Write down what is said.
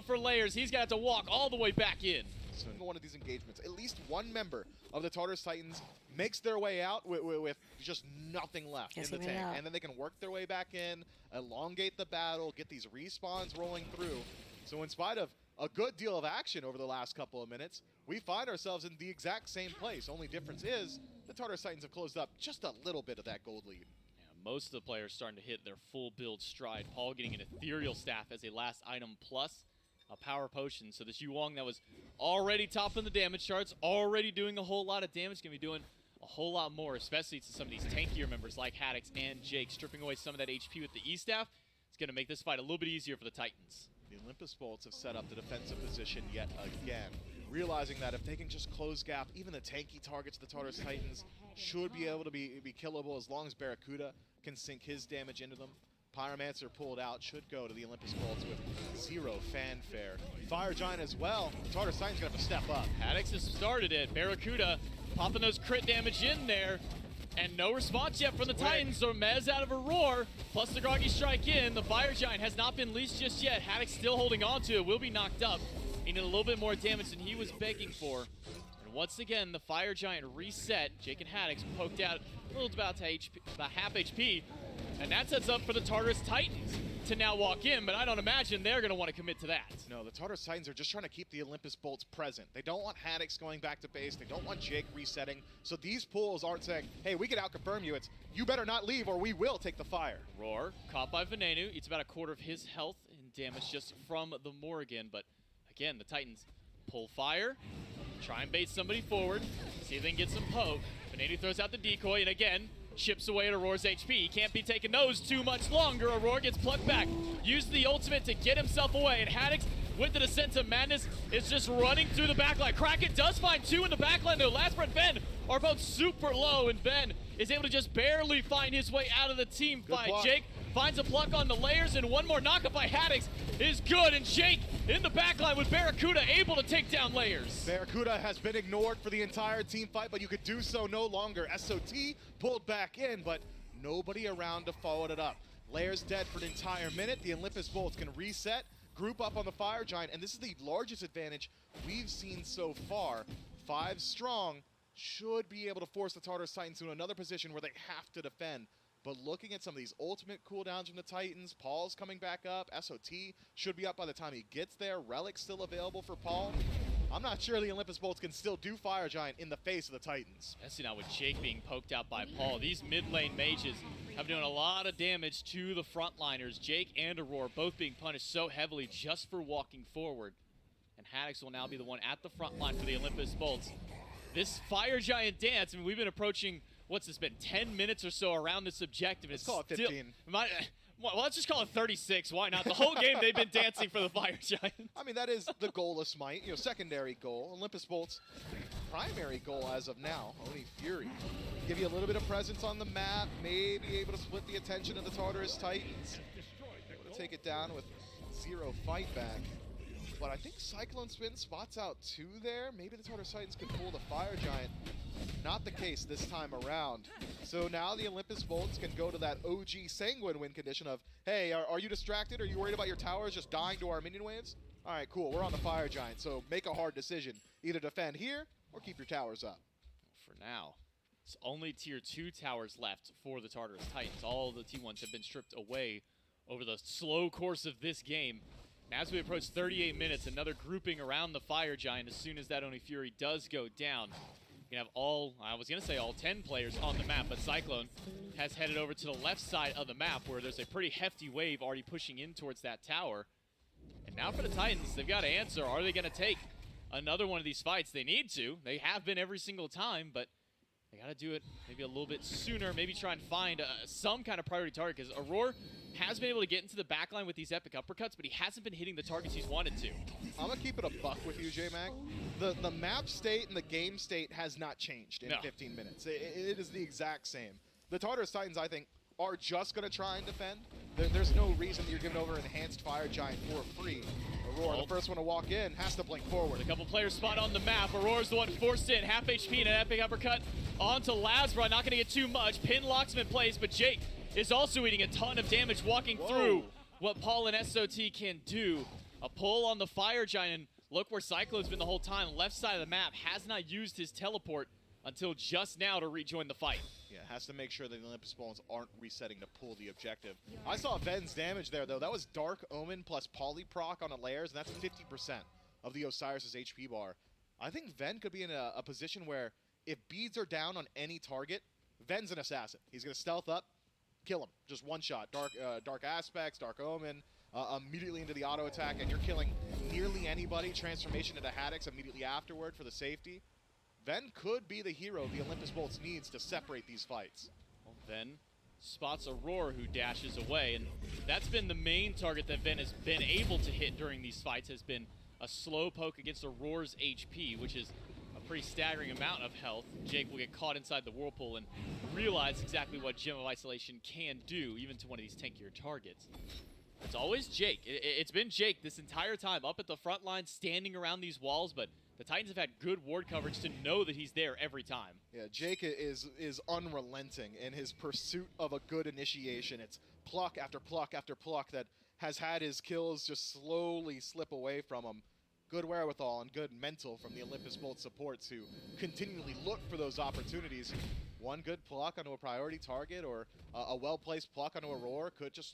For layers, he's gonna have to walk all the way back in. So in one of these engagements, at least one member of the Tartarus Titans makes their way out with just nothing left in the tank. And then they can work their way back in, elongate the battle, get these respawns rolling through. So in spite of a good deal of action over the last couple of minutes, we find ourselves in the exact same place. Only difference is the Tartarus Titans have closed up just a little bit of that gold lead. Yeah, most of the players starting to hit their full build stride. Paul getting an ethereal staff as a last item plus a power potion. So this Yuwong that was already top in the damage charts, already doing a whole lot of damage, going to be doing a whole lot more, especially to some of these tankier members like Haddix and Jake. Stripping away some of that HP with the E-Staff, it's going to make this fight a little bit easier for the Titans. The Olympus Bolts have set up the defensive position yet again, realizing that if they can just close gap, even the tanky targets, the Tartarus Titans, should be able to be killable as long as Barracuda can sink his damage into them. Pyromancer pulled out, should go to the Olympus Bolts with zero fanfare. Fire Giant as well. Tartarus Titans gonna have to step up. Haddix has started it. Barracuda popping those crit damage in there. And no response yet from the Titans. So Mez out of a roar, plus the Groggy Strike in. The Fire Giant has not been leashed just yet. Haddix still holding on to it, will be knocked up. He needed a little bit more damage than he was begging for. And once again, the Fire Giant reset. Jake and Haddix poked out a little about half HP. And that sets up for the Tartarus Titans to now walk in, but I don't imagine they're going to want to commit to that. No, the Tartarus Titans are just trying to keep the Olympus Bolts present. They don't want Haddix going back to base. They don't want Jake resetting. So these pools aren't saying, hey, we can outconfirm you. It's, you better not leave or we will take the fire. Roar, caught by Venenu. It's about a quarter of his health and damage just from the Morrigan. But again, the Titans pull fire, try and bait somebody forward, see if they can get some poke. Venenu throws out the decoy, and again, chips away at Aurora's HP. He can't be taking those too much longer. Aurora gets plucked back. Used the ultimate to get himself away. And Haddix, with the Descent of Madness, is just running through the backline. Kraken does find two in the backline, though. Lasper and Ben are both super low, and Ben is able to just barely find his way out of the team fight. Jake finds a pluck on the layers, and one more knockup by Haddix is good. And Jake in the backline with Barracuda able to take down layers. Barracuda has been ignored for the entire team fight, but you could do so no longer. SOT pulled back in, but nobody around to follow it up. Layers dead for an entire minute. The Olympus Bolts can reset, group up on the Fire Giant, and this is the largest advantage we've seen so far. 5 strong should be able to force the Tartarus Titans to another position where they have to defend. But looking at some of these ultimate cooldowns from the Titans, Paul's coming back up, SOT should be up by the time he gets there. Relic's still available for Paul. I'm not sure the Olympus Bolts can still do Fire Giant in the face of the Titans. Especially now with Jake being poked out by Paul. These mid lane mages have been doing a lot of damage to the frontliners. Jake and Aurora both being punished so heavily just for walking forward. And Haddix will now be the one at the front line for the Olympus Bolts. This Fire Giant dance, I mean, we've been approaching, what's this been, 10 minutes or so around this objective. Let's call it 15. Well, let's just call it 36. Why not? The whole game they've been dancing for the Fire Giant. I mean, that is the goal of Smite, you know, secondary goal. Olympus Bolts, primary goal as of now, Oni Fury. Give you a little bit of presence on the map, maybe able to split the attention of the Tartarus Titans. Able to take it down with 0 fight back. But I think Cyclone Spin spots out 2 there. Maybe the Tartarus Titans could pull the Fire Giant. Not the case this time around. So now the Olympus Bolts can go to that OG Sanguine win condition of, hey, are you distracted? Are you worried about your towers just dying to our minion waves? All right, cool, we're on the Fire Giant, so make a hard decision. Either defend here or keep your towers up. For now, it's only tier 2 towers left for the Tartarus Titans. All the T1s have been stripped away over the slow course of this game. And as we approach 38 minutes, another grouping around the Fire Giant as soon as that Oni Fury does go down. You can have all, I was going to say all 10 players on the map, but Cyclone has headed over to the left side of the map where there's a pretty hefty wave already pushing in towards that tower. And now for the Titans, they've got to answer. Are they going to take another one of these fights? They need to. They have been every single time, but they got to do it maybe a little bit sooner, maybe try and find some kind of priority target, because Aurora has been able to get into the backline with these epic uppercuts, but he hasn't been hitting the targets he's wanted to. I'm going to keep it a buck with you, J-Mac. The map state and the game state has not changed in 15 minutes. It is the exact same. The Tartarus Titans, I think, are just going to try and defend. There's no reason that you're giving over Enhanced Fire Giant for free. Aurora, the first one to walk in, has to blink forward. A couple players spot on the map. Aurora's the one forced in. Half HP and an epic uppercut onto Lazra. Not going to get too much. Pin locks him in place, but Jake is also eating a ton of damage walking through what Paul and SOT can do. A pull on the Fire Giant, and look where Cyclone's been the whole time. Left side of the map, has not used his teleport until just now to rejoin the fight. Yeah, has to make sure that the Olympus Bones aren't resetting to pull the objective. I saw Ven's damage there, though. That was Dark Omen plus Polyproc on a layers, and that's 50% of the Osiris's HP bar. I think Ven could be in a position where if beads are down on any target, Ven's an assassin. He's going to stealth up, kill him. Just one shot. Dark Aspects, Dark Omen, immediately into the auto attack, and you're killing nearly anybody. Transformation into Haddix immediately afterward for the safety. Ven could be the hero the Olympus Bolts needs to separate these fights. Well, Ven spots Aurora, who dashes away, and that's been the main target that Ven has been able to hit during these fights, has been a slow poke against Aurora's HP, which is a pretty staggering amount of health. Jake will get caught inside the whirlpool and realize exactly what Gem of Isolation can do, even to one of these tankier targets. It's always Jake. It's been Jake this entire time, up at the front line, standing around these walls, but the Titans have had good ward coverage to know that he's there every time. Yeah, Jake is unrelenting in his pursuit of a good initiation. It's pluck after pluck after pluck that has had his kills just slowly slip away from him. Good wherewithal and good mental from the Olympus Bolt supports who continually look for those opportunities. One good pluck onto a priority target or a well-placed pluck onto Aurora could just